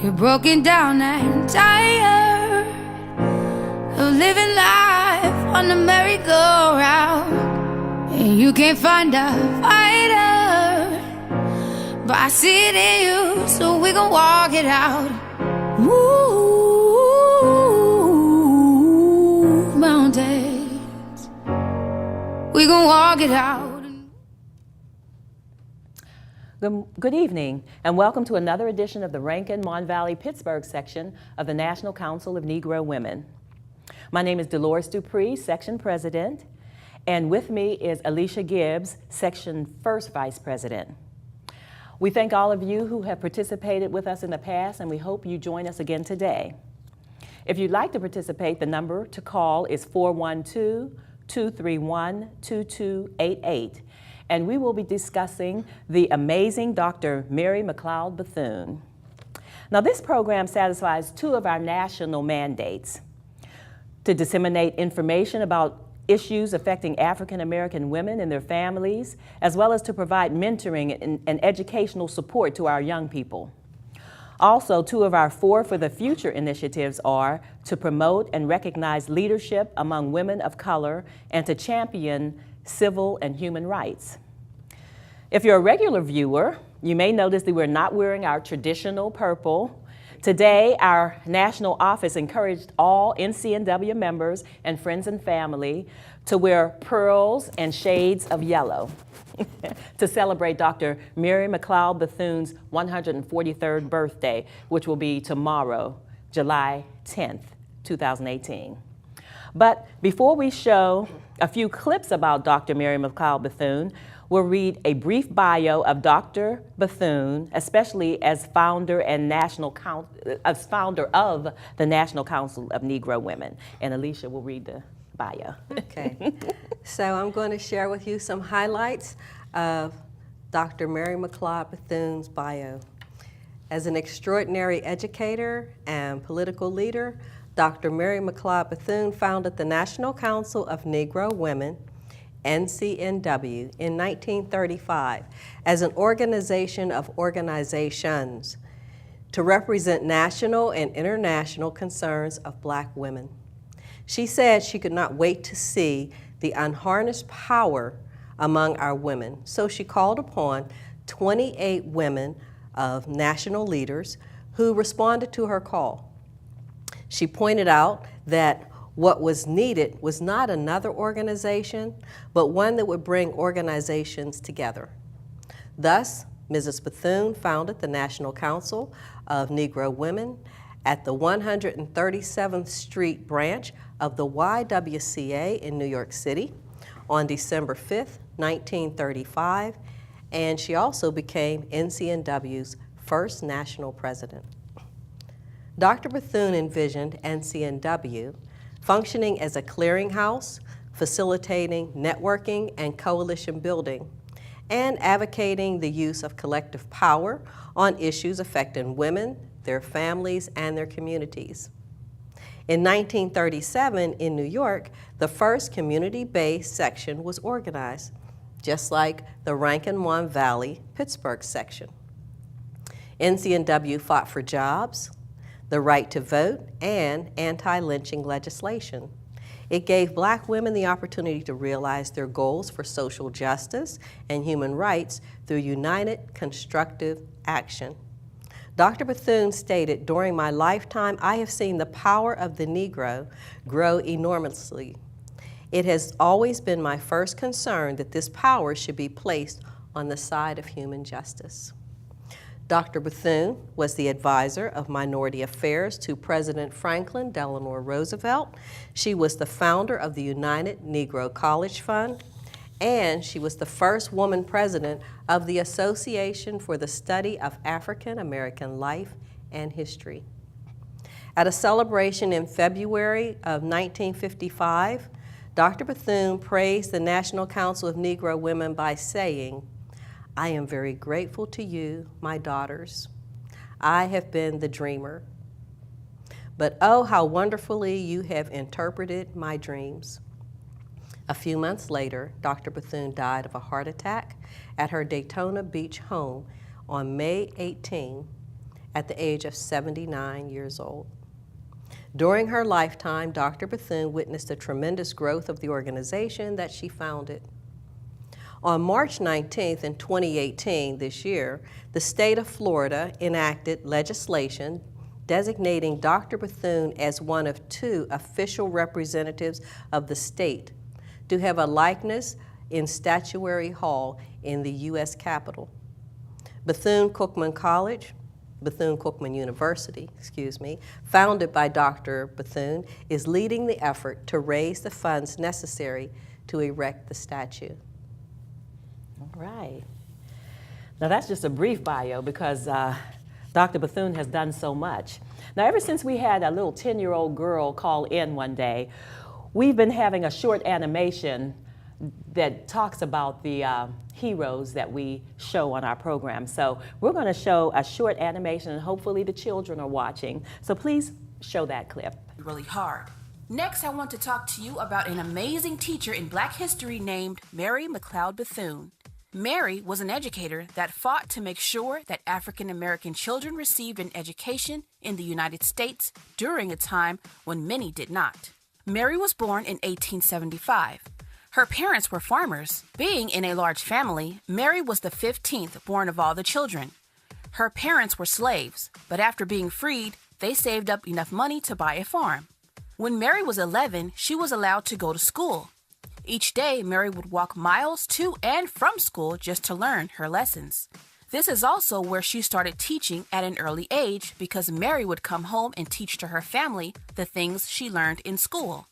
You're broken down and tired of living life on the merry-go-round, and you can't find a fighter, but I see it in you, so we gon' walk it out. Move mountains, we gon' walk it out. Good evening, and welcome to another edition of the Rankin, Mon Valley, Pittsburgh section of the National Council of Negro Women. My name is Dolores Dupree, Section President, and with me is Alicia Gibbs, Section First Vice President. We thank all of you who have participated with us in the past, and we hope you join us again today. If you'd like to participate, the number to call is 412-231-2288. And we will be discussing the amazing Dr. Mary McLeod Bethune. Now, this program satisfies two of our national mandates: to disseminate information about issues affecting African American women and their families, as well as to provide mentoring and educational support to our young people. Also, two of our Four for the Future initiatives are to promote and recognize leadership among women of color and to champion civil and human rights. If you're a regular viewer, you may notice that we're not wearing our traditional purple. Today, our national office encouraged all NCNW members and friends and family to wear pearls and shades of yellow to celebrate Dr. Mary McLeod Bethune's 143rd birthday, which will be tomorrow, July 10th, 2018. But before we show a few clips about Dr. Mary McLeod Bethune, we'll read a brief bio of Dr. Bethune, especially as founder of the National Council of Negro Women. And Alicia will read the bio. Okay. So I'm going to share with you some highlights of Dr. Mary McLeod Bethune's bio. As an extraordinary educator and political leader, Dr. Mary McLeod Bethune founded the National Council of Negro Women, NCNW, in 1935 as an organization of organizations to represent national and international concerns of Black women. She said she could not wait to see the unharnessed power among our women, so she called upon 28 women of national leaders who responded to her call. She pointed out that what was needed was not another organization, but one that would bring organizations together. Thus, Mrs. Bethune founded the National Council of Negro Women at the 137th Street branch of the YWCA in New York City on December 5th, 1935, and she also became NCNW's first national president. Dr. Bethune envisioned NCNW functioning as a clearinghouse, facilitating networking and coalition building, and advocating the use of collective power on issues affecting women, their families, and their communities. In 1937, in New York, the first community-based section was organized, just like the Rankin, Mon Valley, Pittsburgh section. NCNW fought for jobs, the right to vote, and anti-lynching legislation. It gave Black women the opportunity to realize their goals for social justice and human rights through united, constructive action. Dr. Bethune stated, "During my lifetime, I have seen the power of the Negro grow enormously. It has always been my first concern that this power should be placed on the side of human justice." Dr. Bethune was the advisor of minority affairs to President Franklin Delano Roosevelt. She was the founder of the United Negro College Fund, and she was the first woman president of the Association for the Study of African American Life and History. At a celebration in February of 1955, Dr. Bethune praised the National Council of Negro Women by saying, "I am very grateful to you, my daughters. I have been the dreamer. But oh, how wonderfully you have interpreted my dreams." A few months later, Dr. Bethune died of a heart attack at her Daytona Beach home on May 18 at the age of 79 years old. During her lifetime, Dr. Bethune witnessed the tremendous growth of the organization that she founded. On March 19th in 2018, this year, the state of Florida enacted legislation designating Dr. Bethune as one of 2 official representatives of the state to have a likeness in Statuary Hall in the U.S. Capitol. Bethune-Cookman University, founded by Dr. Bethune, is leading the effort to raise the funds necessary to erect the statue. All right. Now that's just a brief bio because Dr. Bethune has done so much. Now ever since we had a little 10-year-old girl call in one day, we've been having a short animation that talks about the heroes that we show on our program. So we're going to show a short animation and hopefully the children are watching. So please show that clip. Really hard. Next, I want to talk to you about an amazing teacher in Black history named Mary McLeod Bethune. Mary was an educator that fought to make sure that African American children received an education in the United States during a time when many did not. Mary was born in 1875. Her parents were farmers. Being in a large family, Mary was the 15th born of all the children. Her parents were slaves, but after being freed, they saved up enough money to buy a farm. When Mary was 11, she was allowed to go to school. Each day, Mary would walk miles to and from school just to learn her lessons. This is also where she started teaching at an early age because Mary would come home and teach to her family the things she learned in school.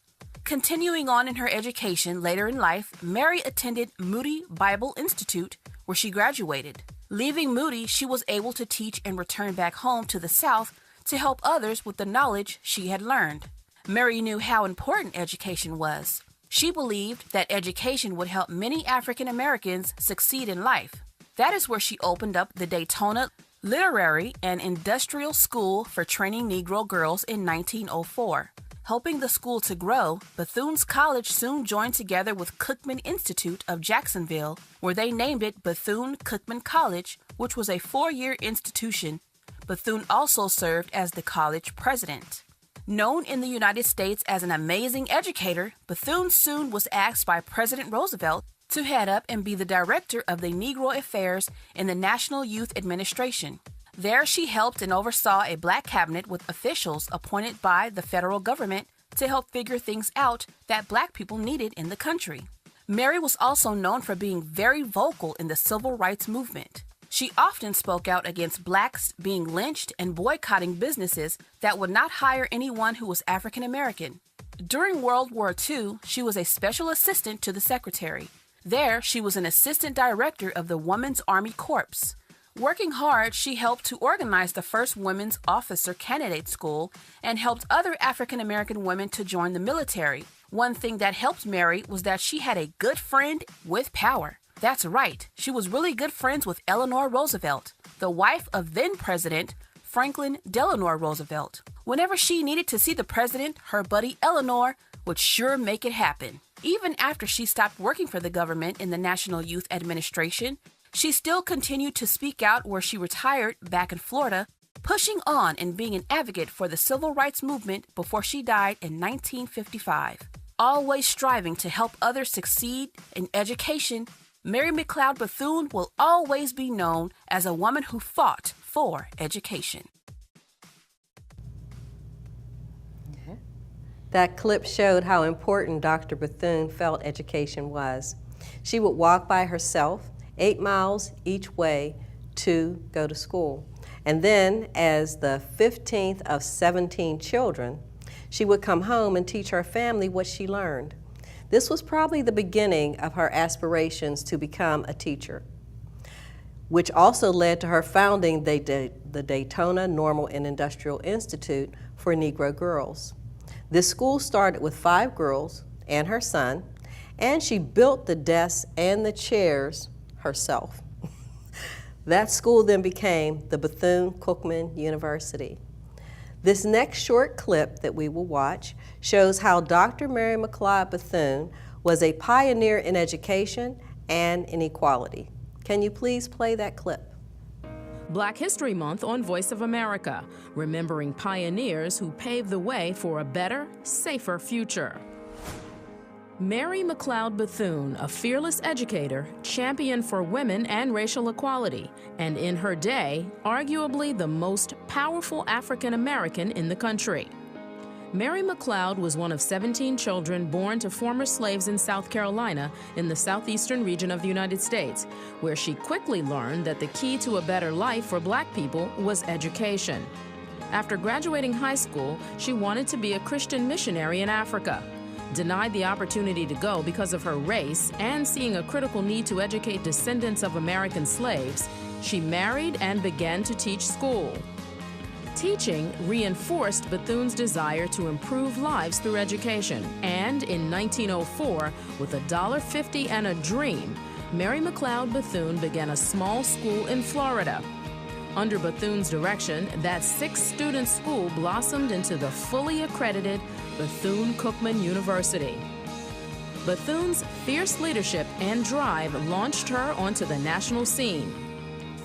Continuing on in her education later in life, Mary attended Moody Bible Institute, where she graduated. Leaving Moody, she was able to teach and return back home to the South to help others with the knowledge she had learned. Mary knew how important education was. She believed that education would help many African Americans succeed in life. That is where she opened up the Daytona Literary and Industrial School for training Negro girls in 1904. Helping the school to grow, Bethune's college soon joined together with Cookman Institute of Jacksonville, where they named it Bethune-Cookman College, which was a 4-year institution. Bethune also served as the college president. Known in the United States as an amazing educator, Bethune soon was asked by President Roosevelt to head up and be the director of the Negro Affairs in the National Youth Administration. There she helped and oversaw a black cabinet with officials appointed by the federal government to help figure things out that black people needed in the country. Mary was also known for being very vocal in the civil rights movement. She often spoke out against blacks being lynched and boycotting businesses that would not hire anyone who was African American. During World War II, she was a special assistant to the secretary. There, she was an assistant director of the Women's Army Corps. Working hard, she helped to organize the first women's officer candidate school and helped other African American women to join the military. One thing that helped Mary was that she had a good friend with power. That's right, she was really good friends with Eleanor Roosevelt, the wife of then-President Franklin Delano Roosevelt. Whenever she needed to see the president, her buddy Eleanor would sure make it happen. Even after she stopped working for the government in the National Youth Administration, she still continued to speak out where she retired back in Florida, pushing on and being an advocate for the civil rights movement before she died in 1955. Always striving to help others succeed in education, Mary McLeod Bethune will always be known as a woman who fought for education. That clip showed how important Dr. Bethune felt education was. She would walk by herself 8 miles each way to go to school. And then, as the 15th of 17 children, she would come home and teach her family what she learned. This was probably the beginning of her aspirations to become a teacher, which also led to her founding the Daytona Normal and Industrial Institute for Negro girls. This school started with 5 girls and her son, and she built the desks and the chairs herself. That school then became the Bethune-Cookman University. This next short clip that we will watch shows how Dr. Mary McLeod Bethune was a pioneer in education and in equality. Can you please play that clip? Black History Month on Voice of America, remembering pioneers who paved the way for a better, safer future. Mary McLeod Bethune, a fearless educator, champion for women and racial equality, and in her day, arguably the most powerful African American in the country. Mary McLeod was one of 17 children born to former slaves in South Carolina in the southeastern region of the United States, where she quickly learned that the key to a better life for Black people was education. After graduating high school, she wanted to be a Christian missionary in Africa. Denied the opportunity to go because of her race and seeing a critical need to educate descendants of American slaves, she married and began to teach school. Teaching reinforced Bethune's desire to improve lives through education, and in 1904, with $1.50 and a dream, Mary McLeod Bethune began a small school in Florida. Under Bethune's direction, that 6-student school blossomed into the fully accredited Bethune-Cookman University. Bethune's fierce leadership and drive launched her onto the national scene.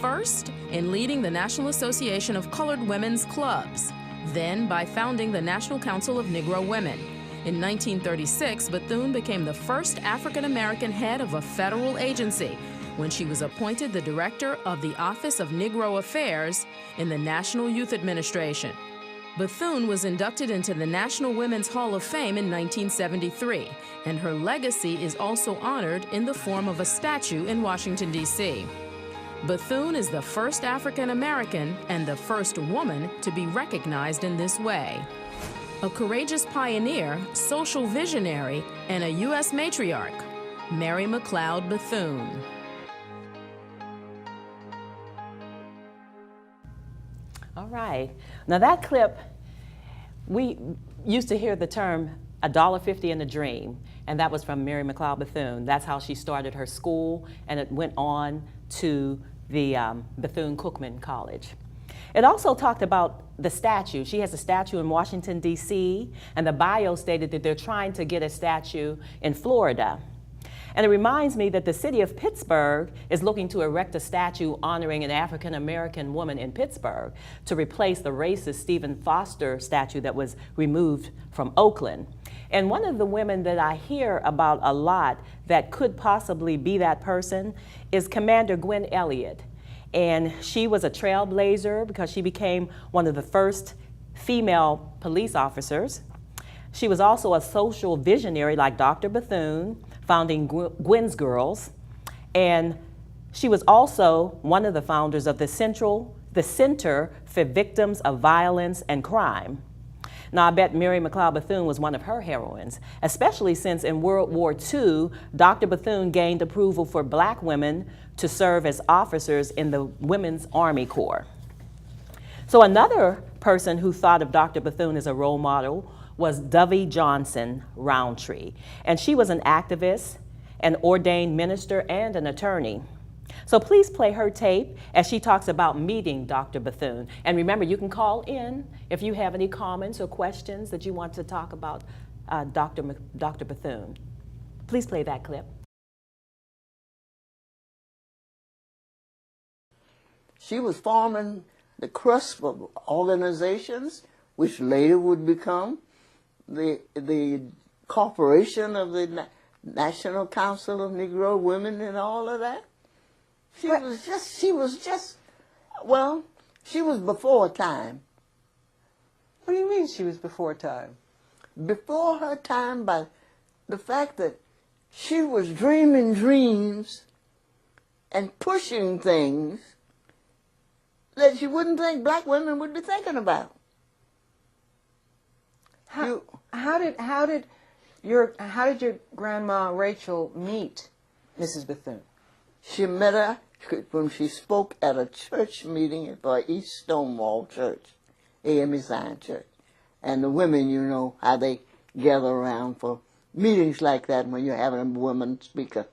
First, in leading the National Association of Colored Women's Clubs, then by founding the National Council of Negro Women. In 1936, Bethune became the first African-American head of a federal agency when she was appointed the director of the Office of Negro Affairs in the National Youth Administration. Bethune was inducted into the National Women's Hall of Fame in 1973, and her legacy is also honored in the form of a statue in Washington, D.C. Bethune is the first African American and the first woman to be recognized in this way. A courageous pioneer, social visionary, and a U.S. matriarch, Mary McLeod Bethune. All right. Now that clip, we used to hear the term $1.50 in a dream, and that was from Mary McLeod Bethune. That's how she started her school, and it went on to the Bethune-Cookman College. It also talked about the statue. She has a statue in Washington, D.C., and the bio stated that they're trying to get a statue in Florida. And it reminds me that the city of Pittsburgh is looking to erect a statue honoring an African-American woman in Pittsburgh to replace the racist Stephen Foster statue that was removed from Oakland. And one of the women that I hear about a lot that could possibly be that person is Commander Gwen Elliott. And she was a trailblazer because she became one of the first female police officers. She was also a social visionary like Dr. Bethune, founding Gwen's Girls. And she was also one of the founders of the Center for Victims of Violence and Crime. Now, I bet Mary McLeod Bethune was one of her heroines, especially since in World War II, Dr. Bethune gained approval for Black women to serve as officers in the Women's Army Corps. So another person who thought of Dr. Bethune as a role model was Dovey Johnson Roundtree, and she was an activist, an ordained minister, and an attorney. So please play her tape as she talks about meeting Dr. Bethune. And remember, you can call in if you have any comments or questions that you want to talk about Dr. Bethune. Please play that clip. She was forming the crust of organizations, which later would become the corporation of the National Council of Negro Women and all of that. She was before time. What do you mean she was before time? Before her time by the fact that she was dreaming dreams and pushing things that you wouldn't think Black women would be thinking about. How did your grandma Rachel meet Mrs. Bethune? She met her when she spoke at a church meeting for East Stonewall Church, AME Zion Church. And the women, you know, how they gather around for meetings like that when you're having a woman speaker.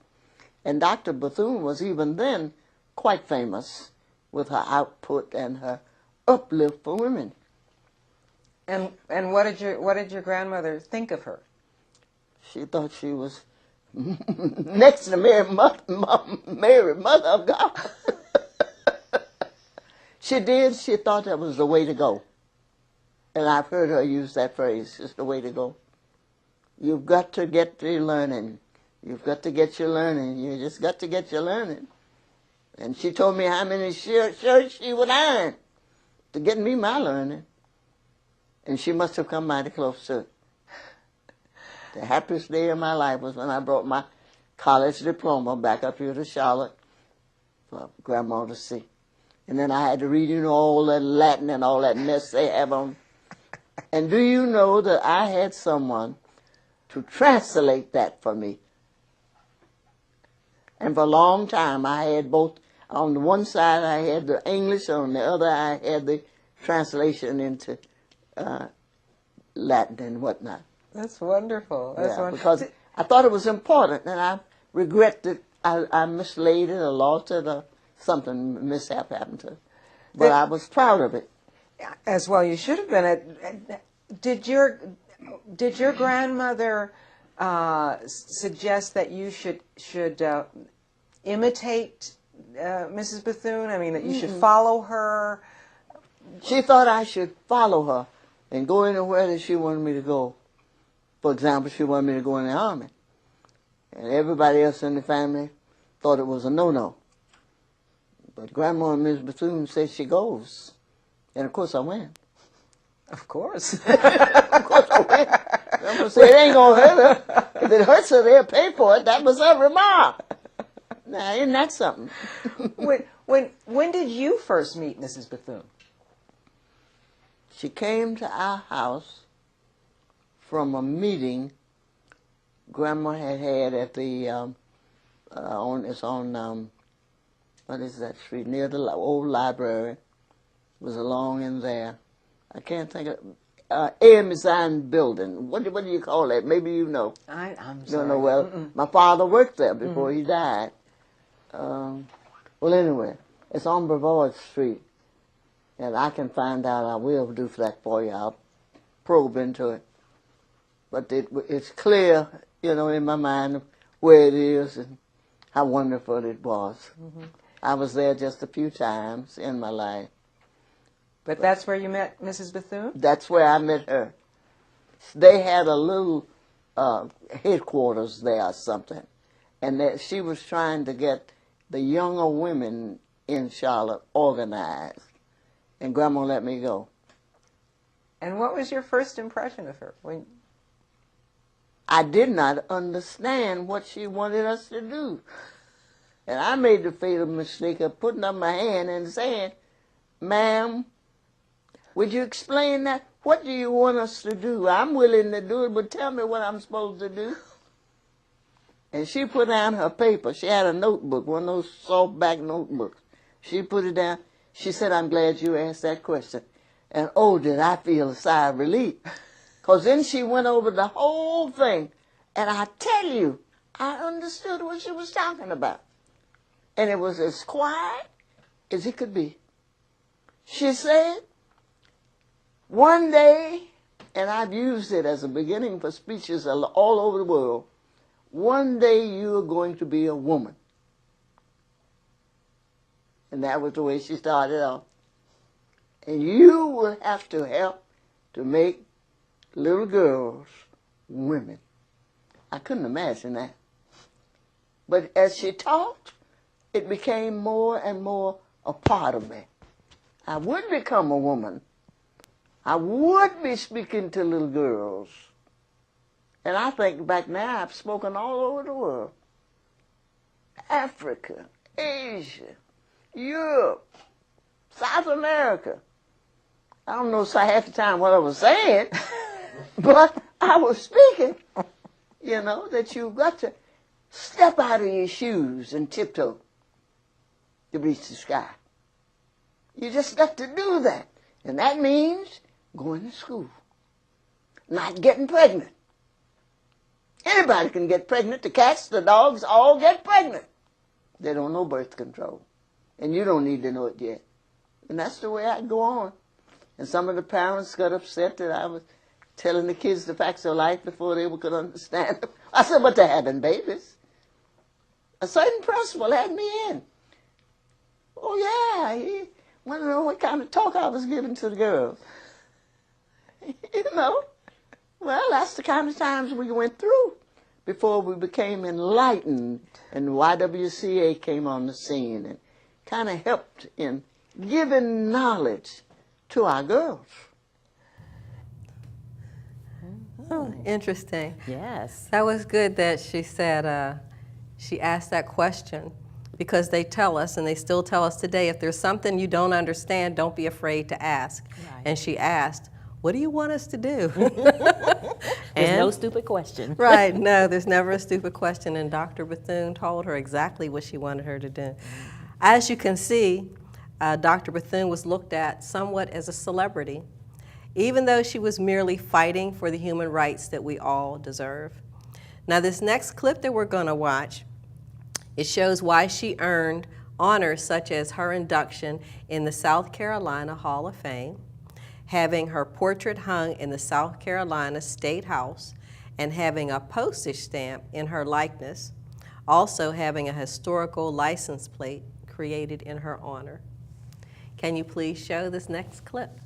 And Dr. Bethune was even then quite famous with her output and her uplift for women. And what did your grandmother think of her? She thought she was next to Mary, Mother of God. She did. She thought that was the way to go. And I've heard her use that phrase, it's the way to go. You've got to get your learning. You've got to get your learning. You just got to get your learning. And she told me how many shirts she would iron to get me my learning. And she must have come mighty close to it. The happiest day of my life was when I brought my college diploma back up here to Charlotte for Grandma to see. And then I had to read, all that Latin and all that mess they have on. And do you know that I had someone to translate that for me? And for a long time I had both. On the one side I had the English, on the other I had the translation into Latin and whatnot. That's wonderful. That's Yeah, wonderful. because I thought it was important, and I regret that I mislaid it or lost it or something mishap happened to it. But I was proud of it. As well, you should have been. Did your grandmother suggest that you should imitate Mrs. Bethune? I mean, that you should follow her? She thought I should follow her and go anywhere that she wanted me to go. For example, she wanted me to go in the army. And everybody else in the family thought it was a no-no. But Grandma and Mrs. Bethune said she goes. And of course I went. Of course. Of course I went. Grandma said, it ain't going to hurt her. If it hurts her, they'll pay for it. That was her remark. Now, isn't that something? When did you first meet Mrs. Bethune? She came to our house from a meeting Grandma had at the, what is that street, near the old library. It was along in there. I can't think of, Amazon building. What do you call that? Maybe you know. I'm You sorry. don't know well. My father worked there before he died. Well, anyway, it's on Brevard Street. And I can find out, I will do that for you. I'll probe into it. But it's clear, in my mind where it is and how wonderful it was. I was there just a few times in my life. But that's where you met Mrs. Bethune? That's where I met her. They had a little headquarters there or something. And that she was trying to get the younger women in Charlotte organized. And Grandma let me go. And what was your first impression of her? I did not understand what she wanted us to do. And I made the fatal mistake of putting up my hand and saying, ma'am, would you explain that? What do you want us to do? I'm willing to do it, but tell me what I'm supposed to do. And she put down her paper. She had a notebook, one of those softback notebooks. She put it down. She said, I'm glad you asked that question. And oh, did I feel a sigh of relief. Because then she went over the whole thing. And I tell you, I understood what she was talking about. And it was as quiet as it could be. She said, one day, and I've used it as a beginning for speeches all over the world, one day you're going to be a woman. And that was the way she started off. And you will have to help to make little girls women. I couldn't imagine that. But as she talked, it became more and more a part of me. I would become a woman. I would be speaking to little girls. And I think back now, I've spoken all over the world. Africa, Asia, Europe, South America. I don't know half the time what I was saying, but I was speaking, that you've got to step out of your shoes and tiptoe to reach the sky. You just got to do that. And that means going to school, not getting pregnant. Anybody can get pregnant. The cats, the dogs, all get pregnant. They don't know birth control. And you don't need to know it yet. And that's the way I go on. And some of the parents got upset that I was telling the kids the facts of life before they could understand them. I said, but they're having babies. A certain principle had me in. Oh, yeah. Want to know what kind of talk I was giving to the girls? You know? Well, that's the kind of times we went through before we became enlightened and YWCA came on the scene and kind of helped in giving knowledge to our girls. Oh, interesting. Yes. That was good that she said, she asked that question, because they tell us, and they still tell us today, if there's something you don't understand, don't be afraid to ask. Right. And she asked, what do you want us to do? There's no stupid question. Right, no, there's never a stupid question, and Dr. Bethune told her exactly what she wanted her to do. As you can see, Dr. Bethune was looked at somewhat as a celebrity, even though she was merely fighting for the human rights that we all deserve. Now, this next clip that we're going to watch, it shows why she earned honors such as her induction in the South Carolina Hall of Fame, having her portrait hung in the South Carolina State House, and having a postage stamp in her likeness, also having a historical license plate created in her honor. Can you please show this next clip?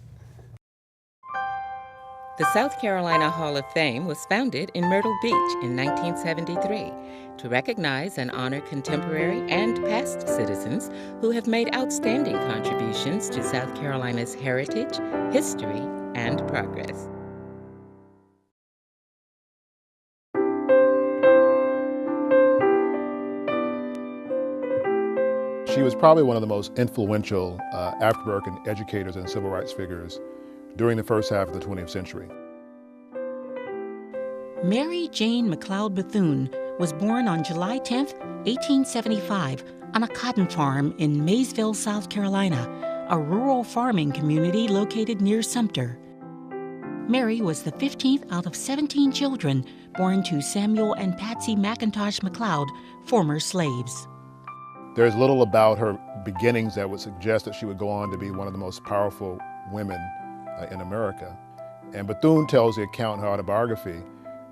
The South Carolina Hall of Fame was founded in Myrtle Beach in 1973 to recognize and honor contemporary and past citizens who have made outstanding contributions to South Carolina's heritage, history, and progress. She was probably one of the most influential African-American educators and civil rights figures during the first half of the 20th century. Mary Jane McLeod Bethune was born on July 10, 1875, on a cotton farm in Maysville, South Carolina, a rural farming community located near Sumter. Mary was the 15th out of 17 children born to Samuel and Patsy McIntosh McLeod, former slaves. There's little about her beginnings that would suggest that she would go on to be one of the most powerful women in America. And Bethune tells the account in her autobiography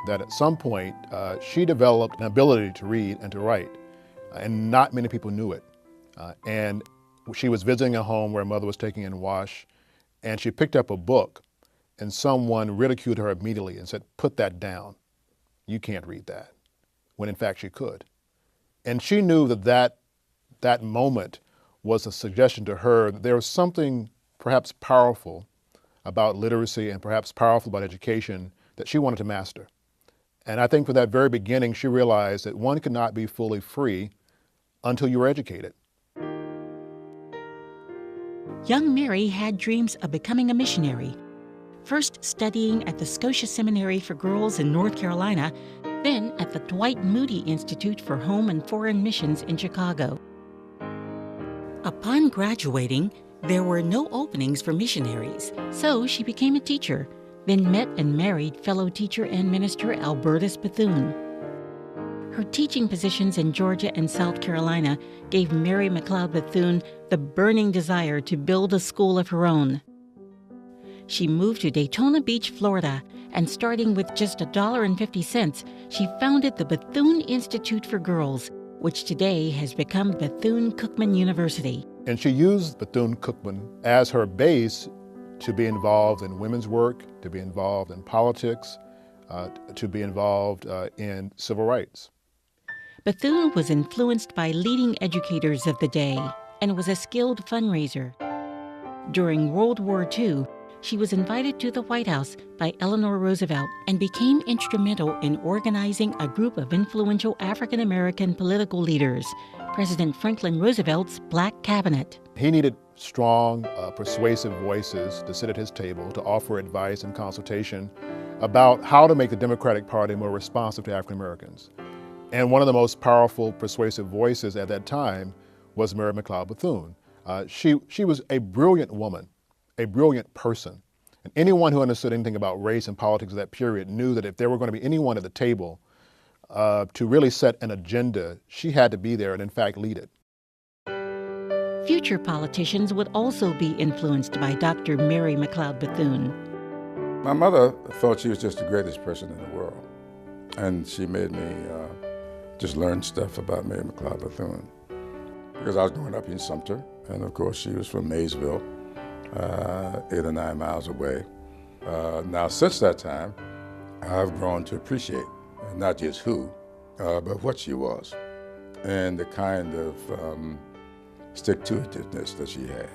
that at some point she developed an ability to read and to write, and not many people knew it. And she was visiting a home where her mother was taking in wash, and she picked up a book, and someone ridiculed her immediately and said, "Put that down. You can't read that," when in fact she could. And she knew that that moment was a suggestion to her that there was something perhaps powerful about literacy and perhaps powerful about education that she wanted to master. And I think from that very beginning, she realized that one could not be fully free until you were educated. Young Mary had dreams of becoming a missionary, first studying at the Scotia Seminary for Girls in North Carolina, then at the Dwight Moody Institute for Home and Foreign Missions in Chicago. Upon graduating, there were no openings for missionaries, so she became a teacher, then met and married fellow teacher and minister Albertus Bethune. Her teaching positions in Georgia and South Carolina gave Mary McLeod Bethune the burning desire to build a school of her own. She moved to Daytona Beach, Florida, and starting with just $1.50, she founded the Bethune Institute for Girls, which today has become Bethune-Cookman University. And she used Bethune-Cookman as her base to be involved in women's work, to be involved in politics, to be involved in civil rights. Bethune was influenced by leading educators of the day and was a skilled fundraiser. During World War II, she was invited to the White House by Eleanor Roosevelt and became instrumental in organizing a group of influential African-American political leaders, President Franklin Roosevelt's Black Cabinet. He needed strong, persuasive voices to sit at his table to offer advice and consultation about how to make the Democratic Party more responsive to African Americans. And one of the most powerful, persuasive voices at that time was Mary McLeod Bethune. She was a brilliant woman, a brilliant person. And anyone who understood anything about race and politics of that period knew that if there were going to be anyone at the table to really set an agenda, she had to be there and in fact lead it. Future politicians would also be influenced by Dr. Mary McLeod Bethune. My mother thought she was just the greatest person in the world, and she made me just learn stuff about Mary McLeod Bethune. because I was growing up in Sumter, and of course she was from Maysville, 8 or 9 miles away. Now since that time, I've grown to appreciate not just who, but what she was, and the kind of stick-to-itiveness that she had.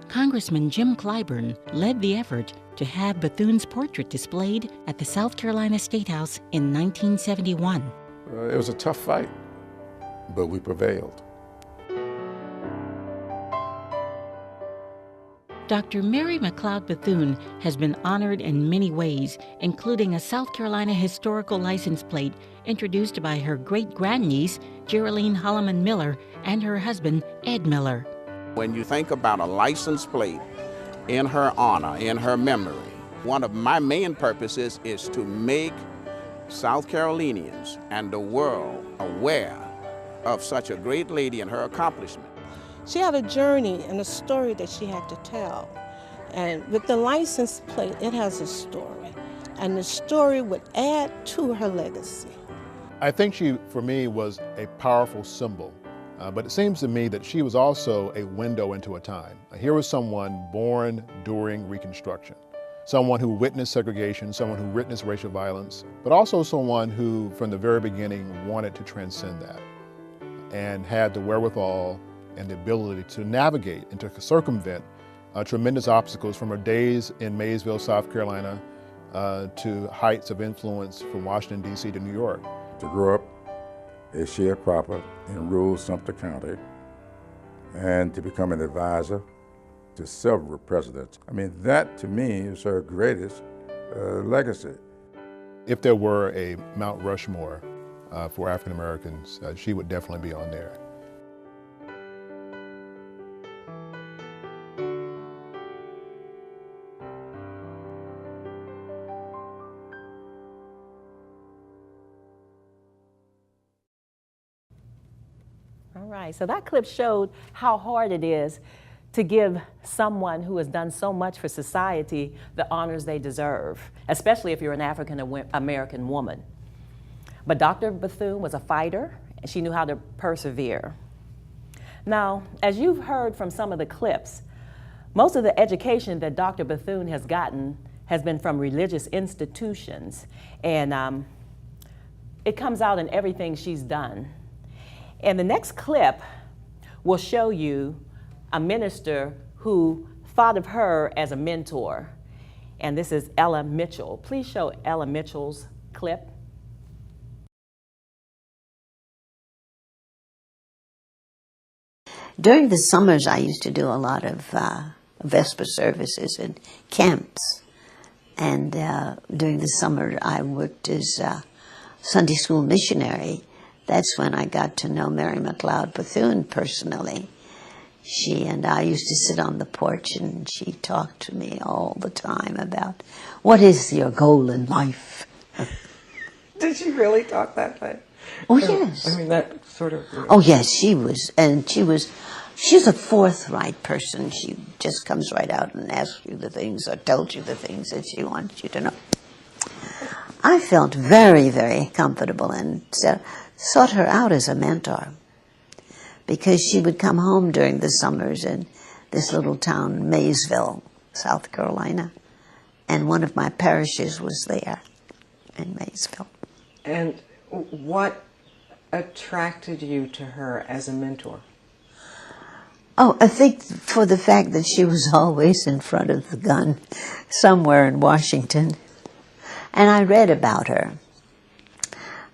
Congressman Jim Clyburn led the effort to have Bethune's portrait displayed at the South Carolina State House in 1971. It was a tough fight, but we prevailed. Dr. Mary McLeod Bethune has been honored in many ways, including a South Carolina historical license plate introduced by her great-grandniece, Geraldine Holloman Miller, and her husband, Ed Miller. When you think about a license plate in her honor, in her memory, one of my main purposes is to make South Carolinians and the world aware of such a great lady and her accomplishment. She had a journey and a story that she had to tell. And with the license plate, it has a story. And the story would add to her legacy. I think she, for me, was a powerful symbol. But it seems to me that she was also a window into a time. Here was someone born during Reconstruction, someone who witnessed segregation, someone who witnessed racial violence, but also someone who, from the very beginning, wanted to transcend that and had the wherewithal and the ability to navigate and to circumvent tremendous obstacles from her days in Maysville, South Carolina, to heights of influence from Washington, D.C. to New York. To grow up a sharecropper in rural Sumter County and to become an advisor to several presidents. I mean, that to me is her greatest legacy. If there were a Mount Rushmore for African Americans, she would definitely be on there. All right, so that clip showed how hard it is to give someone who has done so much for society the honors they deserve, especially if you're an African American woman. But Dr. Bethune was a fighter, and she knew how to persevere. Now, as you've heard from some of the clips, most of the education that Dr. Bethune has gotten has been from religious institutions, and it comes out in everything she's done. And the next clip will show you a minister who thought of her as a mentor. And this is Ella Mitchell. Please show Ella Mitchell's clip. During the summers, I used to do a lot of Vesper services and camps. And during the summer, I worked as a Sunday school missionary. That's when I got to know Mary McLeod Bethune personally. She and I used to sit on the porch, and she talked to me all the time about, what is your goal in life? Did she really talk that way? Oh, yes. I mean, that sort of... Oh, yes, she was. And she's a forthright person. She just comes right out and asks you the things or tells you the things that she wants you to know. I felt very, very comfortable and sought her out as a mentor, because she would come home during the summers in this little town, Maysville, South Carolina, and one of my parishes was there in Maysville. And what attracted you to her as a mentor? Oh, I think for the fact that she was always in front of the gun somewhere in Washington. And I read about her.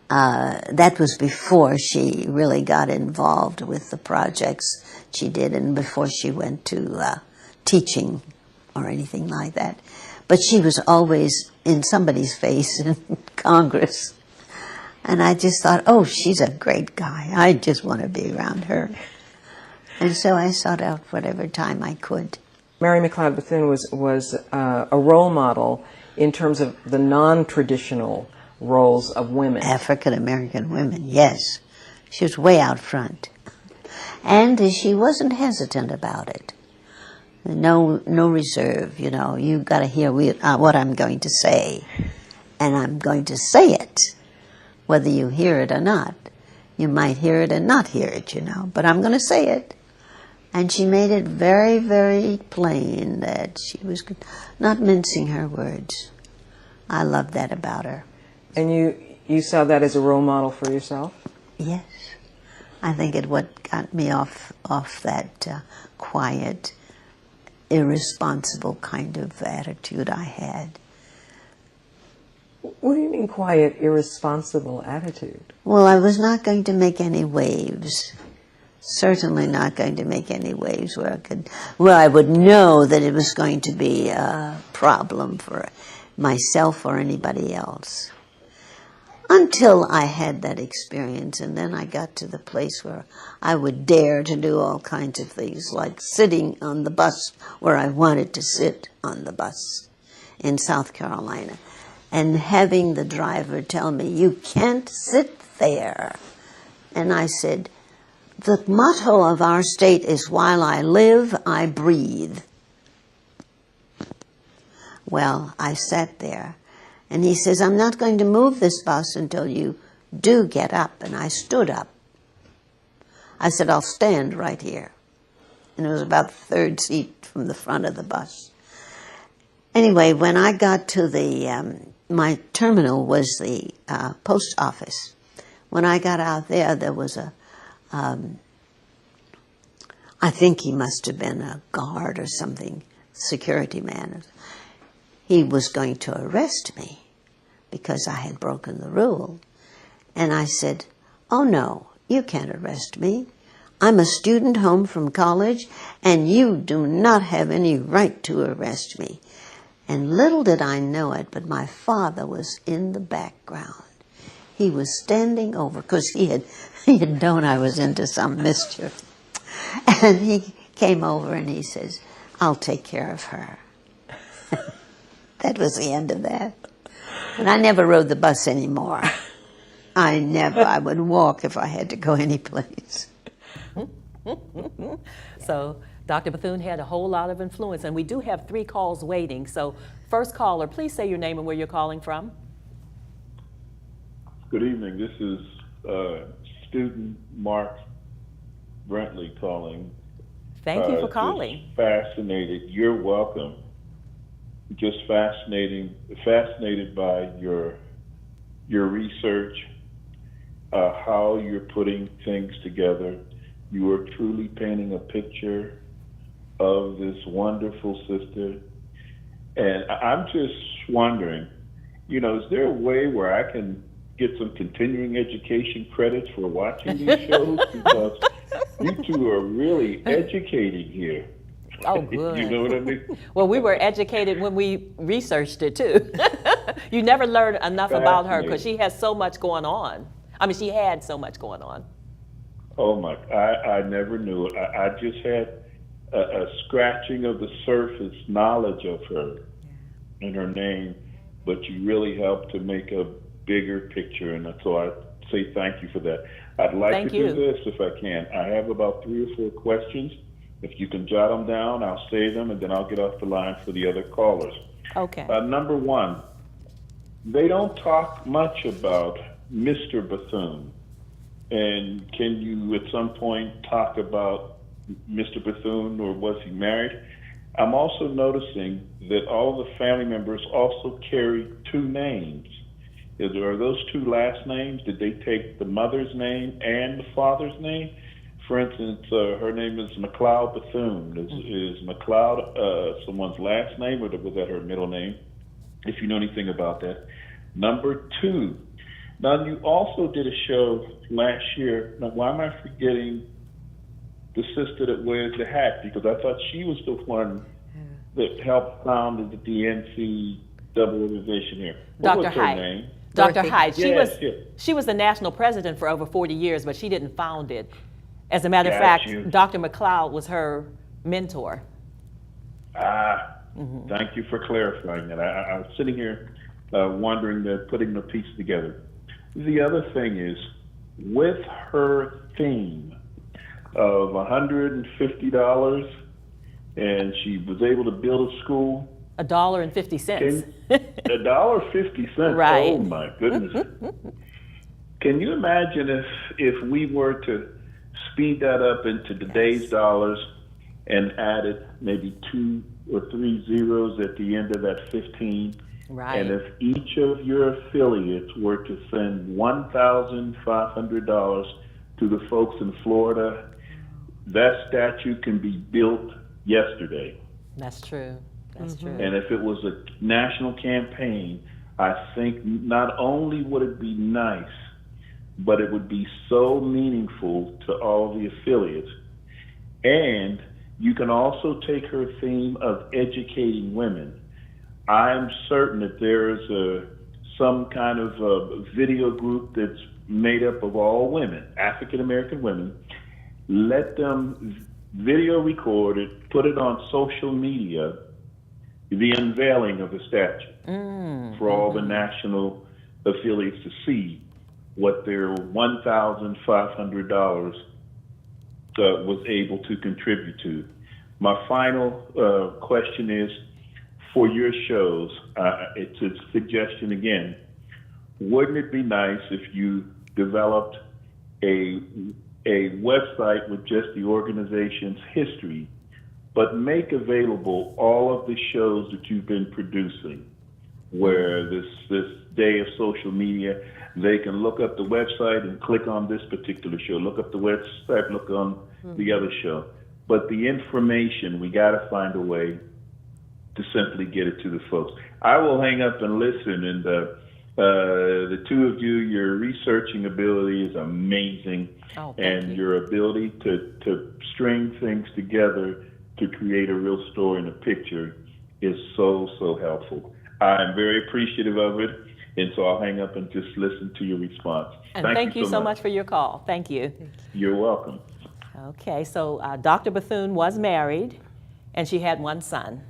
That was before she really got involved with the projects she did and before she went to teaching or anything like that. But she was always in somebody's face in Congress. And I just thought, oh, she's a great guy. I just want to be around her. And so I sought out whatever time I could. Mary McLeod Bethune was a role model in terms of the non-traditional roles of women. African American women, yes. She was way out front. And she wasn't hesitant about it. No reserve, you know. You've got to hear what I'm going to say. And I'm going to say it, whether you hear it or not. You might hear it and not hear it, you know, but I'm going to say it. And she made it very, very plain that she was not mincing her words. I love that about her. And you saw that as a role model for yourself? Yes. I think it what got me off that quiet, irresponsible kind of attitude I had. What do you mean quiet, irresponsible attitude? Well, I was not going to make any waves. Certainly not going to make any waves where I would know that it was going to be a problem for myself or anybody else. Until I had that experience, and then I got to the place where I would dare to do all kinds of things, like sitting on the bus where I wanted to sit on the bus in South Carolina, and having the driver tell me, "You can't sit there." And I said, "The motto of our state is, while I live, I breathe." Well, I sat there, and he says, "I'm not going to move this bus until you do get up." And I stood up. I said, "I'll stand right here." And it was about the third seat from the front of the bus. Anyway, when I got to my terminal was the post office. When I got out there was I think he must have been a guard or something, security man. He was going to arrest me because I had broken the rule. And I said, "Oh no, you can't arrest me. I'm a student home from college, and you do not have any right to arrest me." And little did I know it, but my father was in the background. He was standing over, because he had known I was into some mischief. And he came over and he says, "I'll take care of her." That was the end of that. And I never rode the bus anymore. I would walk if I had to go anyplace. So Dr. Bethune had a whole lot of influence, and we do have 3 calls waiting. So first caller, please say your name and where you're calling from. Good evening. This is student Mark Brentley calling. Thank you for calling. Just fascinated. You're welcome. Just fascinated by your research, how you're putting things together. You are truly painting a picture of this wonderful sister. And I'm just wondering, is there a way where I can get some continuing education credits for watching these shows? Because you two are really educating here. Oh, good. You know what I mean? Well, we were educated when we researched it, too. You never learn enough about her because she has so much going on. I mean, she had so much going on. Oh, my. I never knew it. I just had a scratching of the surface knowledge of her and her name, but you really helped to make a bigger picture, and so I say thank you for that. I'd like to do this if I can. I have about 3 or 4 questions. If you can jot them down, I'll save them, and then I'll get off the line for the other callers. Okay. Number 1, they don't talk much about Mr. Bethune. And can you at some point talk about Mr. Bethune, or was he married? I'm also noticing that all the family members also carry 2 names. Are those 2 last names? Did they take the mother's name and the father's name? For instance, her name is McLeod Bethune. Is McLeod someone's last name, or was that her middle name? If you know anything about that. Number 2, now you also did a show last year. Now, why am I forgetting the sister that wears the hat? Because I thought she was the one that helped found the NCNW organization here. What was her name? Dr. Hyde. Yes, she was the national president for over 40 years, but she didn't found it. As a matter of Got fact, you. Dr. McLeod was her mentor. Thank you for clarifying that. I was sitting here wondering, putting the pieces together. The other thing is, with her theme of $150, and she was able to build a school. $1.50. $1.50. Right. Oh my goodness. Can you imagine if we were to speed that up into today's dollars and added maybe 2 or 3 zeros at the end of that 15? Right. And if each of your affiliates were to send $1,500 to the folks in Florida, that statue can be built yesterday. That's true. That's true. And if it was a national campaign, I think not only would it be nice, but it would be so meaningful to all the affiliates. And you can also take her theme of educating women. I'm certain that there's some kind of a video group that's made up of all women, African American women. Let them video record it, put it on social media, the unveiling of the statue for all the national affiliates to see what their $1,500 was able to contribute to. My final question is, for your shows, it's a suggestion again, wouldn't it be nice if you developed a website with just the organization's history, but make available all of the shows that you've been producing, where this day of social media, they can look up the website and click on this particular show, look up the website, look on the other show. But the information, we got to find a way to simply get it to the folks. I will hang up and listen, and the two of you, your researching ability is amazing, and your ability to string things together to create a real story and a picture is so, so helpful. I'm very appreciative of it, and so I'll hang up and just listen to your response. And thank you so much for your call. Thank you. You're welcome. Okay, so Dr. Bethune was married, and she had one son.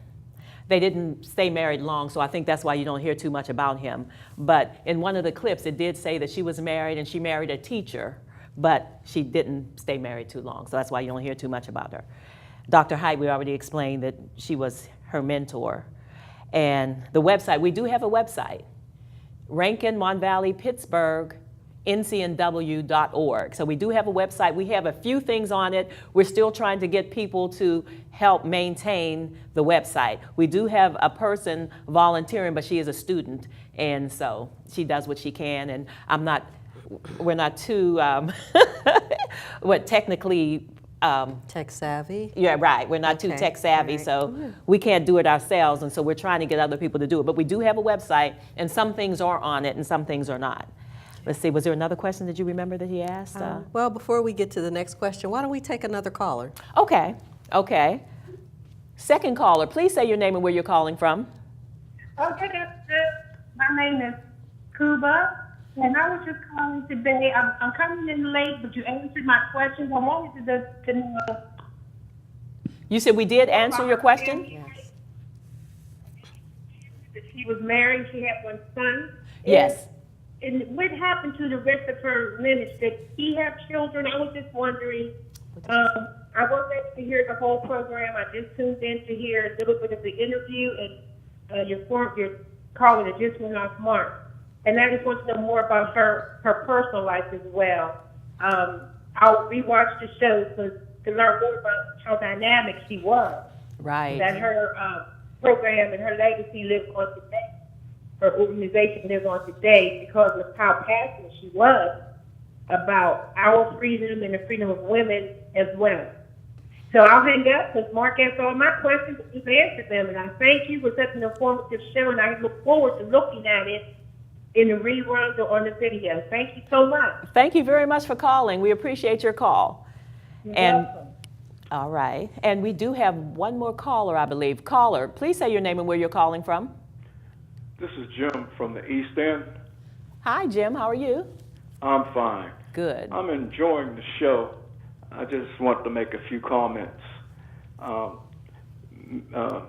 They didn't stay married long, so I think that's why you don't hear too much about him. But in one of the clips, it did say that she was married, and she married a teacher, but she didn't stay married too long, so that's why you don't hear too much about her. Dr. Height, we already explained that she was her mentor. And the website, we do have a website, Rankin, Mon Valley, Pittsburgh, NCNW.org. So we do have a website. We have a few things on it. We're still trying to get people to help maintain the website. We do have a person volunteering, but she is a student, and so she does what she can. And we're not too, technically, tech savvy? Yeah, right. We're not too tech savvy, so we can't do it ourselves, and so we're trying to get other people to do it. But we do have a website, and some things are on it, and some things are not. Let's see, was there another question that you remember that he asked? Well, before we get to the next question, why don't we take another caller? Okay. Second caller, please say your name and where you're calling from. Okay, my name is Kuba, and I was just calling today. I'm coming in late, but you answered my questions. I wanted to know. You said we did answer your question? Yes. She was married, she had one son. Yes. And what happened to the rest of her lineage? Did he have children? I was just wondering. I wasn't able to hear the whole program. I just tuned in to hear a little bit of the interview, and your caller that just went off mark. And I just want to know more about her personal life as well. I'll rewatch the show to learn more about how dynamic she was. Right. That her program and her legacy lives on today. Her organization lives on today because of how passionate she was about our freedom and the freedom of women as well. So I'll hang up because Mark answered all my questions and you've answered them. And I thank you for such an informative show, and I look forward to looking at it in the reruns or on the video. Thank you so much. Thank you very much for calling. We appreciate your call. You're welcome. All right. And we do have one more caller, I believe. Caller, please say your name and where you're calling from. This is Jim from the East End. Hi, Jim. How are you? I'm fine. Good. I'm enjoying the show. I just want to make a few comments.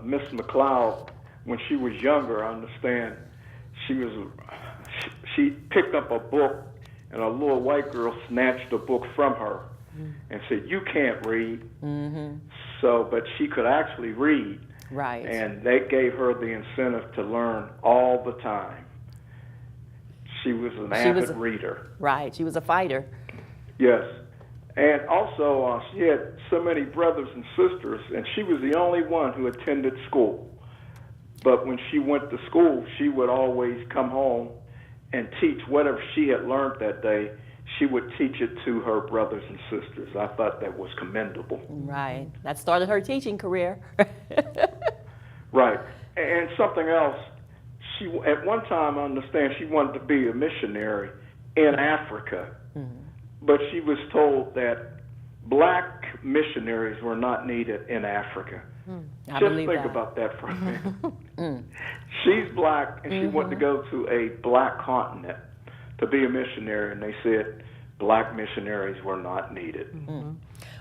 Miss McLeod, when she was younger, I understand, she picked up a book, and a little white girl snatched the book from her and said, "You can't read." So, but she could actually read. Right. And they gave her the incentive to learn all the time. She was an avid reader. Right, she was a fighter. Yes. And also, she had so many brothers and sisters, and she was the only one who attended school. But when she went to school, she would always come home and teach whatever she had learned that day. She would teach it to her brothers and sisters. I thought that was commendable. Right. That started her teaching career. Right. And something else, she at one time, I understand, she wanted to be a missionary in Africa. Mm-hmm. But she was told that black missionaries were not needed in Africa. Just think about that for a minute. She's black, and she wanted to go to a black continent to be a missionary, and they said black missionaries were not needed. Mm-hmm.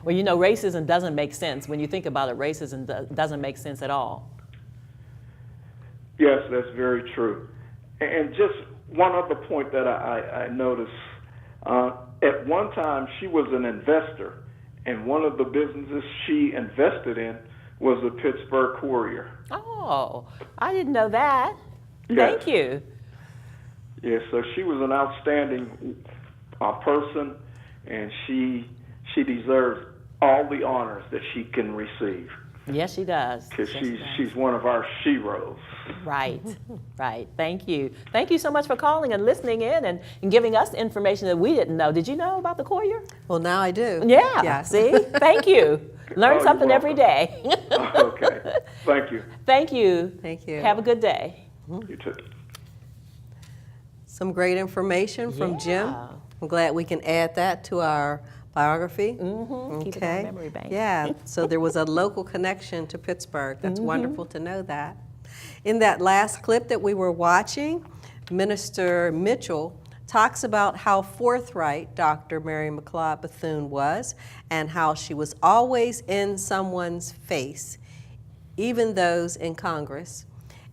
Well, you know, racism doesn't make sense. When you think about it, racism doesn't make sense at all. Yes, that's very true. And just one other point that I noticed, at one time she was an investor, and one of the businesses she invested in was the Pittsburgh Courier. Oh, I didn't know that. Yes. Thank you. Yes, so she was an outstanding person, and she deserves all the honors that she can receive. Yes, she does. Because she's one of our sheroes. Right, right. Thank you. Thank you so much for calling and listening in and giving us information that we didn't know. Did you know about the Courier? Well, now I do. Yeah, Yes. See? Thank you. Learn something every day. Okay. Thank you. Thank you. Thank you. Have a good day. You too. Some great information from Jim. I'm glad we can add that to our biography. Mm-hmm. Keep it in our memory bank. Yeah, so there was a local connection to Pittsburgh. That's wonderful to know that. In that last clip that we were watching, Minister Mitchell talks about how forthright Dr. Mary McLeod Bethune was and how she was always in someone's face, even those in Congress,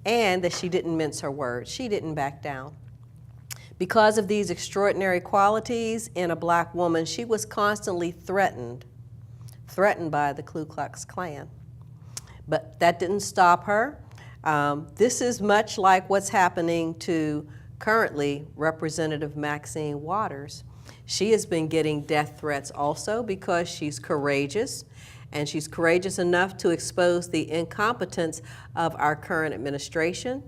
and that she didn't mince her words. She didn't back down. Because of these extraordinary qualities in a black woman, she was constantly threatened by the Ku Klux Klan. But that didn't stop her. This is much like what's happening to currently Representative Maxine Waters. She has been getting death threats also because she's courageous, and she's courageous enough to expose the incompetence of our current administration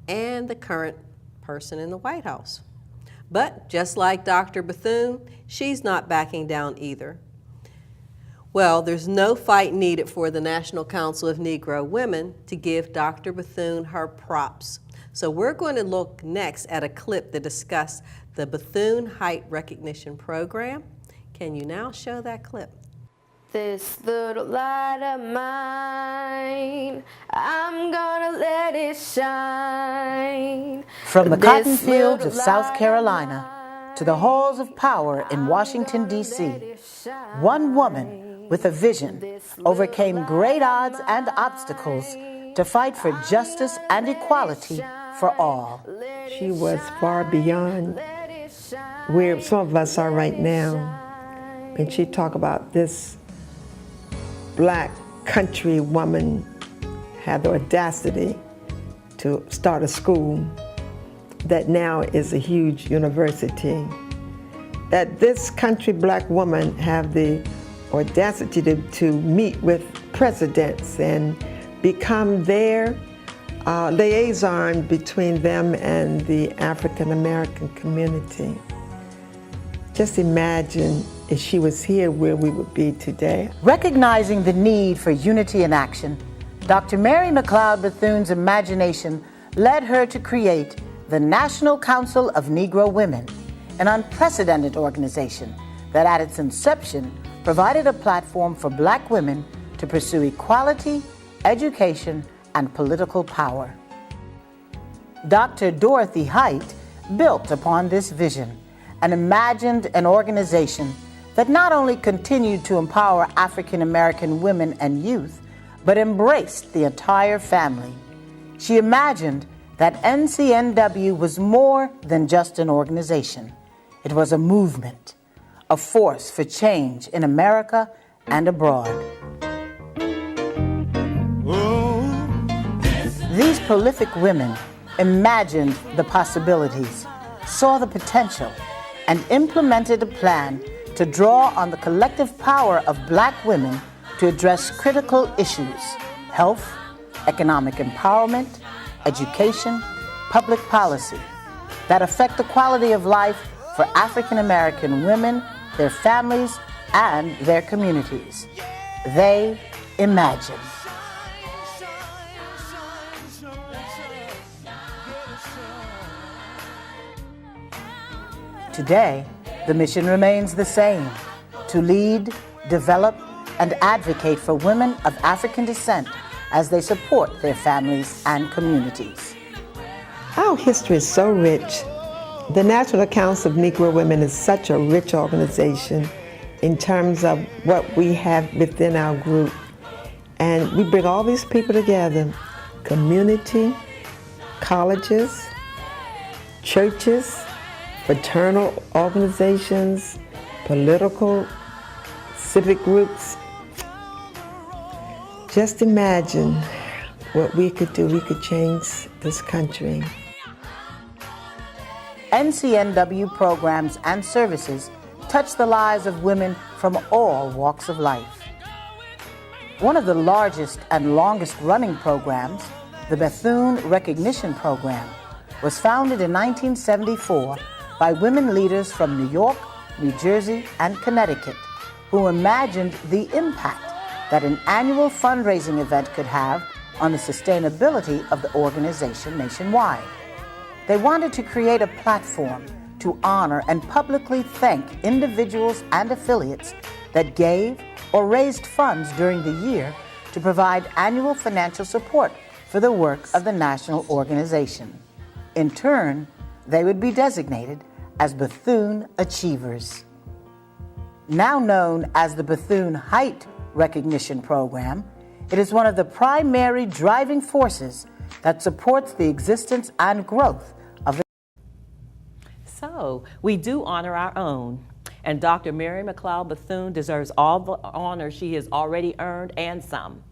and the current person in the White House. But just like Dr. Bethune, she's not backing down either. Well, there's no fight needed for the National Council of Negro Women to give Dr. Bethune her props. So we're going to look next at a clip that discusses the Bethune Height Recognition Program. Can you now show that clip? This little light of mine, I'm gonna let it shine. From the cotton fields of South Carolina to the halls of power in Washington, D.C., one woman with a vision overcame great odds and obstacles to fight for justice and equality for all. She was far beyond where some of us are right now. And she talked about this black country woman had the audacity to start a school that now is a huge university. That this country black woman have the audacity to meet with presidents and become their liaison between them and the African American community. Just imagine if she was here, where we would be today. Recognizing the need for unity in action, Dr. Mary McLeod Bethune's imagination led her to create the National Council of Negro Women, an unprecedented organization that at its inception provided a platform for black women to pursue equality, education, and political power. Dr. Dorothy Height built upon this vision and imagined an organization that not only continued to empower African American women and youth, but embraced the entire family. She imagined that NCNW was more than just an organization. It was a movement, a force for change in America and abroad. These prolific women imagined the possibilities, saw the potential and implemented a plan to draw on the collective power of black women to address critical issues: health, economic empowerment, education, public policy that affect the quality of life for African American women, their families, and their communities. They imagined. Today, the mission remains the same: to lead, develop, and advocate for women of African descent as they support their families and communities. Our history is so rich. The National Council of Negro Women is such a rich organization in terms of what we have within our group. And we bring all these people together: community, colleges, churches, fraternal organizations, political, civic groups. Just imagine what we could do. We could change this country. NCNW programs and services touch the lives of women from all walks of life. One of the largest and longest running programs, the Bethune Recognition Program, was founded in 1974 by women leaders from New York, New Jersey, and Connecticut, who imagined the impact that an annual fundraising event could have on the sustainability of the organization nationwide. They wanted to create a platform to honor and publicly thank individuals and affiliates that gave or raised funds during the year to provide annual financial support for the work of the national organization. In turn, they would be designated as Bethune Achievers. Now known as the Bethune Height Recognition Program, it is one of the primary driving forces that supports the existence and growth of the... So, we do honor our own, and Dr. Mary McLeod Bethune deserves all the honor she has already earned and some.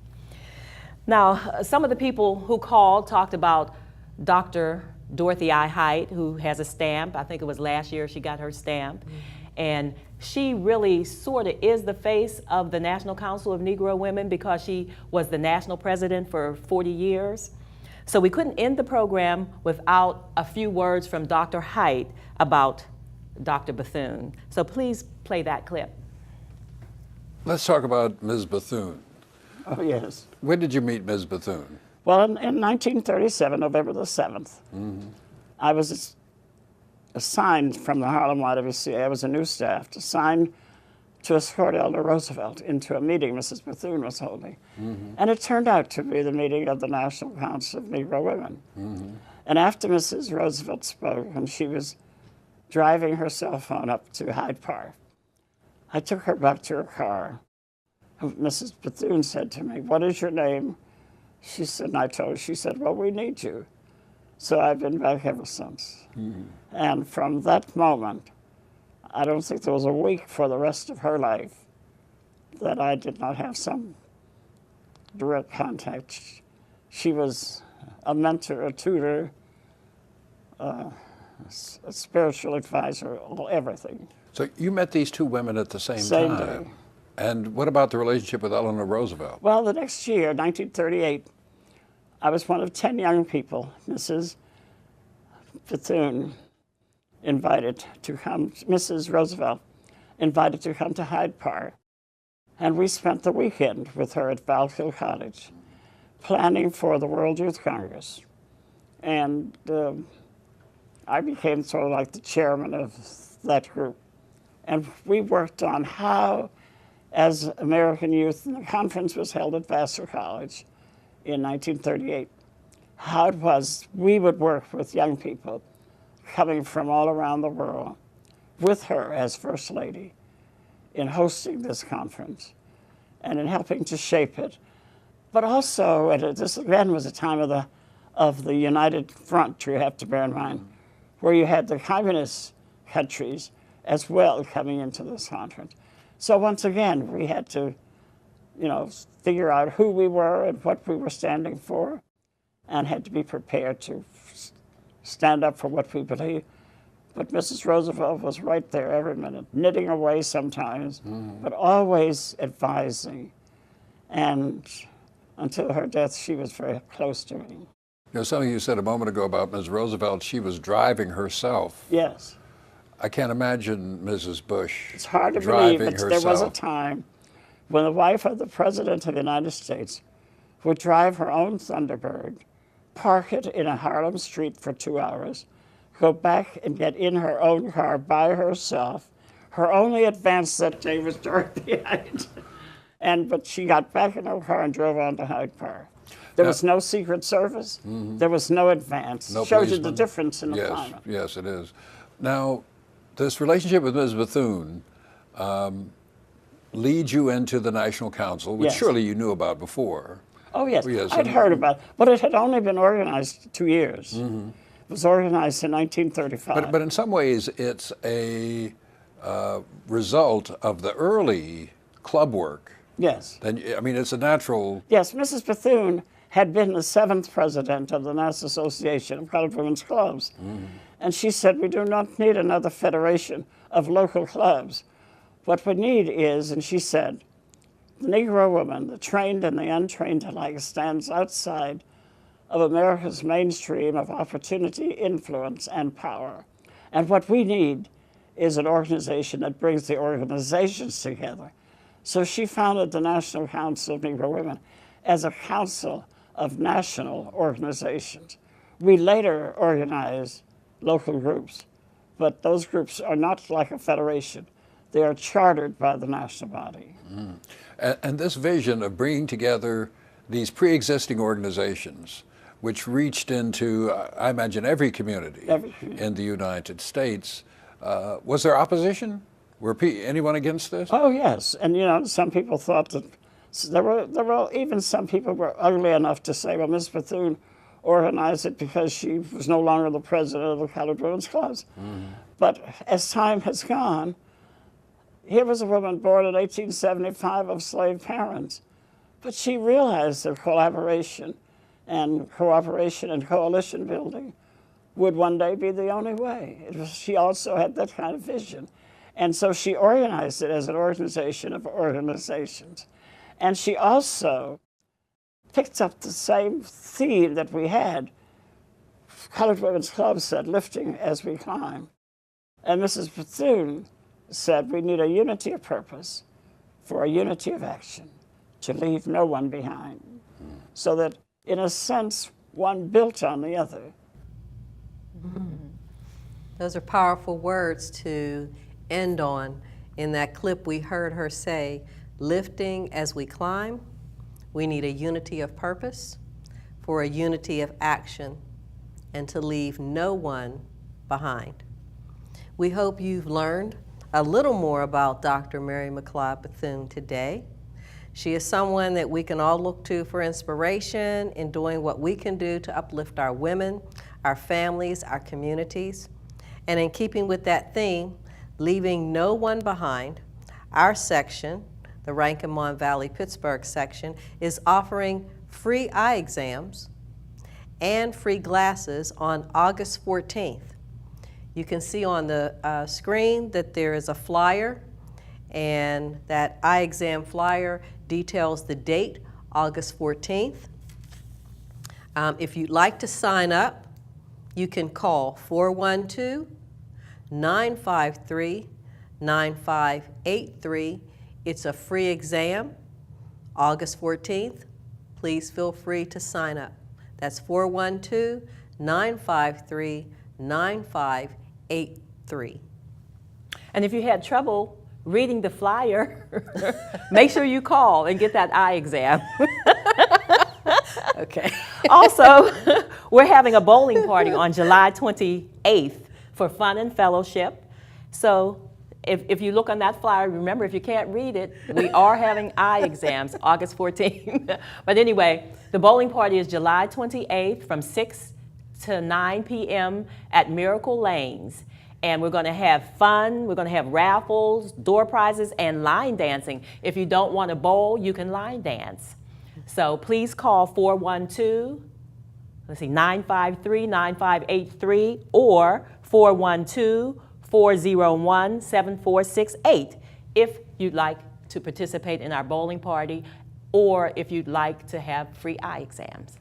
Now, some of the people who called talked about Dr. Dorothy I. Height, who has a stamp. I think it was last year she got her stamp. And she really sort of is the face of the National Council of Negro Women because she was the national president for 40 years. So we couldn't end the program without a few words from Dr. Height about Dr. Bethune. So please play that clip. Let's talk about Ms. Bethune. Oh, yes. When did you meet Ms. Bethune? Well, in 1937, November the 7th, I was assigned from the Harlem YWCA. I was a new staff, assigned to escort Eleanor Roosevelt into a meeting Mrs. Bethune was holding. And it turned out to be the meeting of the National Council of Negro Women. And after Mrs. Roosevelt spoke, and she was driving her cell phone up to Hyde Park, I took her back to her car. Mrs. Bethune said to me, "What is your name?" She said, and I told her, she said, "Well, we need you." So I've been back ever since. And from that moment, I don't think there was a week for the rest of her life that I did not have some direct contact. She was a mentor, a tutor, a spiritual advisor, everything. So you met these two women at the same Same time. day. And what about the relationship with Eleanor Roosevelt? Well, the next year, 1938, I was one of 10 young people Mrs. Bethune invited to come, Mrs. Roosevelt invited to come to Hyde Park. And we spent the weekend with her at Valkill College, planning for the World Youth Congress. And I became sort of like the chairman of that group. And we worked on how, as American youth, and the conference was held at Vassar College in 1938, how it was we would work with young people coming from all around the world with her as First Lady in hosting this conference and in helping to shape it. But also, this again was a time of the United Front, you have to bear in mind, where you had the communist countries as well coming into this conference. So once again, we had to, figure out who we were and what we were standing for, and had to be prepared to stand up for what we believe. But Mrs. Roosevelt was right there every minute, knitting away sometimes, but always advising. And until her death, she was very close to me. You know, something you said a moment ago about Ms. Roosevelt, she was driving herself. Yes. I can't imagine Mrs. Bush It's hard to driving believe, but herself. there was a time when the wife of the President of the United States would drive her own Thunderbird, park it in a Harlem street for 2 hours, go back and get in her own car by herself. Her only advance that day was Dorothy Heights. But she got back in her car and drove on to Hyde Park. There was no Secret Service. There was no advance. No Shows you the policeman. difference in the climate. Yes, it is. Now, this relationship with Ms. Bethune leads you into the National Council, which Yes. surely you knew about before. Oh, yes. Yes, I'd and- Mm-hmm. heard about it, but it had only been organized 2 years. It was organized in 1935. But in some ways, it's a result of the early club work. Yes. Then, I mean, it's a natural. Yes, Mrs. Bethune had been the 7th president of the National Association of Colored Women's Clubs. And she said, we do not need another federation of local clubs. What we need is, and she said, the Negro woman, the trained and the untrained alike, stands outside of America's mainstream of opportunity, influence, and power. And what we need is an organization that brings the organizations together. So she founded the National Council of Negro Women as a council of national organizations. We later organized local groups, but those groups are not like a federation. They are chartered by the national body. And this vision of bringing together these pre-existing organizations, which reached into, I imagine, every community in the United States, was there opposition? Were anyone against this? Oh, yes. And, you know, some people thought that there were even some people were ugly enough to say, well, Ms. Bethune organized it because she was no longer the president of the Colored Women's Clubs. But as time has gone, here was a woman born in 1875 of slave parents, but she realized that collaboration and cooperation and coalition building would one day be the only way. She also had that kind of vision. And so she organized it as an organization of organizations. And she also picked up the same theme that we had. Colored Women's Club said, lifting as we climb. And Mrs. Bethune said, we need a unity of purpose for a unity of action, to leave no one behind. So that, in a sense, one built on the other. Those are powerful words to end on. In that clip, we heard her say, lifting as we climb, we need a unity of purpose for a unity of action, and to leave no one behind. We hope you've learned a little more about Dr. Mary McLeod Bethune today. She is someone that we can all look to for inspiration in doing what we can do to uplift our women, our families, our communities. And in keeping with that theme, leaving no one behind, our section, the Rankin Mon Valley Pittsburgh section, is offering free eye exams and free glasses on August 14th. You can see on the screen that there is a flyer, and that eye exam flyer details the date, August 14th. If you'd like to sign up, you can call 412-953-9583. It's a free exam, August 14th. Please feel free to sign up. That's 412-953-9583. And if you had trouble reading the flyer, make sure you call and get that eye exam. Okay. Also, we're having a bowling party on July 28th for fun and fellowship. So if you look on that flyer, remember, if you can't read it, we are having eye exams August 14th. But anyway, the bowling party is July 28th from 6 to 9 p.m. at Miracle Lanes. And we're going to have fun, we're going to have raffles, door prizes, and line dancing. If you don't want to bowl, you can line dance. So please call 412, let's see, 953-9583 or 412-401-7468 if you'd like to participate in our bowling party or if you'd like to have free eye exams.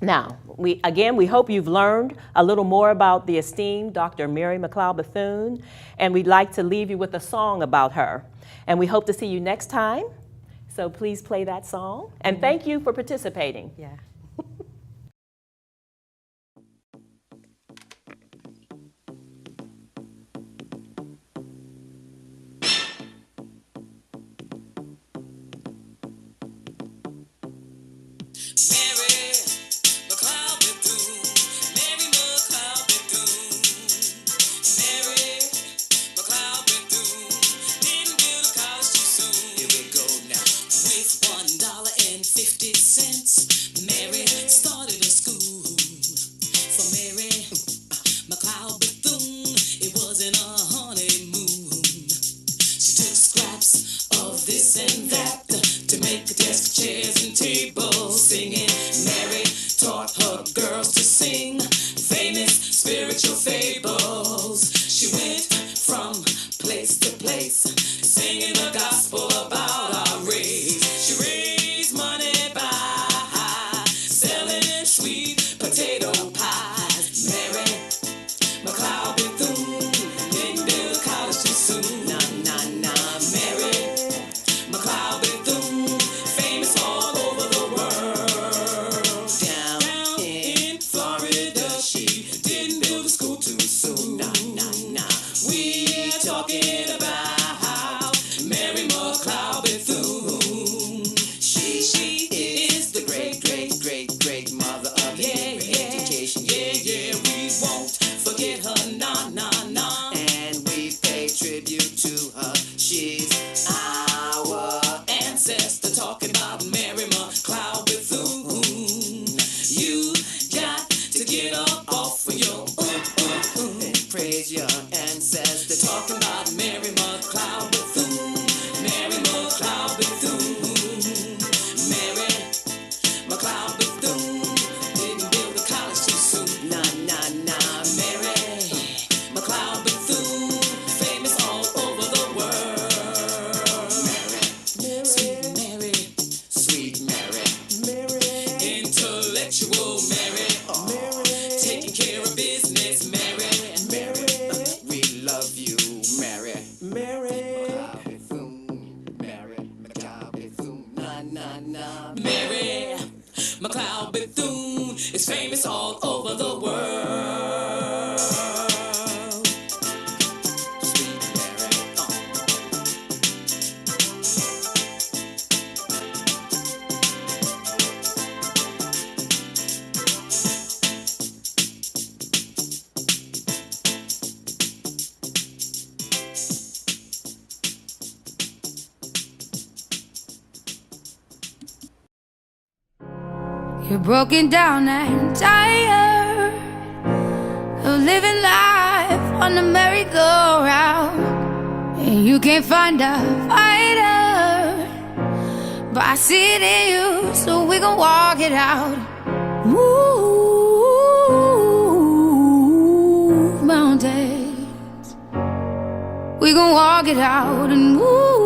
Now, we hope you've learned a little more about the esteemed Dr. Mary McLeod Bethune, and we'd like to leave you with a song about her. And we hope to see you next time, so please play that song. And thank you for participating. Yeah. Mary McLeod Bethune is famous all over the world. Sweet Mary. You're broken down and tired of living life on the merry-go-round, and you can't find a fighter, but I see it in you, so we gon' walk it out. Move mountains, we gon' walk it out and move